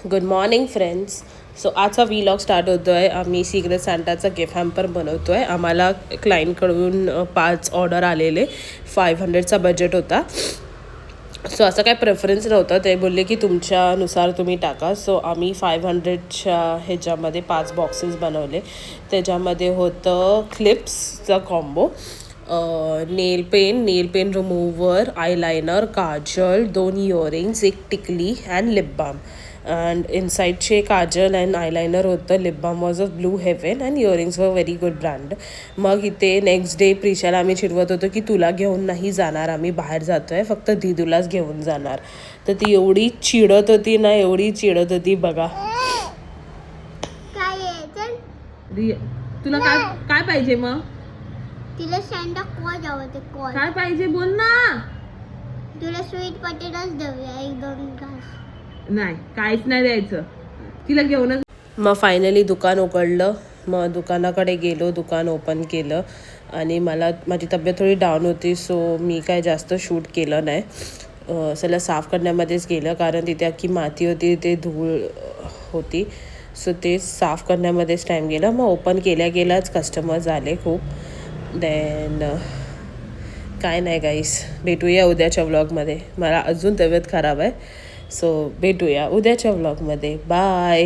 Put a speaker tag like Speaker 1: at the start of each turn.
Speaker 1: Good morning friends. So आजचा vlog start होतो आहे. आम्ही सिक्रेट सांताचा गिफ्ट हॅम्पर बनवतो आहे. आम्हाला क्लायंटकडून 5 ऑर्डर आलेले. 500चा बजेट होता. सो असं काय प्रेफरन्स नव्हतं. ते बोलले की तुमच्यानुसार तुम्ही टाका. सो आम्ही 500च्या ह्याच्यामध्ये 5 बॉक्सेस बनवले. त्याच्यामध्ये होतं क्लिप्सचा combo, nail paint remover, eyeliner, kajal, 2 earrings, 1 टिकली अँड लिप बाम. अँड इनसाइडचे काजल अँड आयलायनर होतं. Lip balm was a blue heaven and earrings were very good brand. मग इथे नेक्स्ट डे प्रिशाला आम्ही चिडवत होतो की तुला घेऊन नाही जाणार, आम्ही बाहेर जातो आहे, फक्त दीदूलाच घेऊन जाणार. तर ती एवढी चिडत होती ना, एवढी चिडत होती बघा. तुला काय काय पाहिजे मग?
Speaker 2: तिला सँडा क्लॉज आवडते.
Speaker 1: काय पाहिजे बोल ना.
Speaker 2: तुला स्वीट पोटॅटोज देऊया 1-2 घास.
Speaker 1: नाही, काहीच नाही द्यायचं, तिला घेऊनच. मग फायनली दुकान उघडलं. मग दुकानाकडे गेलो, दुकान ओपन केलं आणि माझी तब्येत थोडी डाऊन होती. सो मी काय जास्त शूट केलं नाही. सगळं साफ करण्यामध्येच गेलं, कारण तिथे अख्खी माती होती, ते धूळ होती. सो ते साफ करण्यामध्येच टाईम गेला. मग ओपन केल्याच कस्टमर्स आले खूप. देन काय नाही गाईस, भेटूया उद्याच्या व्लॉगमध्ये. मला अजून तब्येत खराब आहे. सो भेटूया उद्याच्या व्लॉगमध्ये. बाय.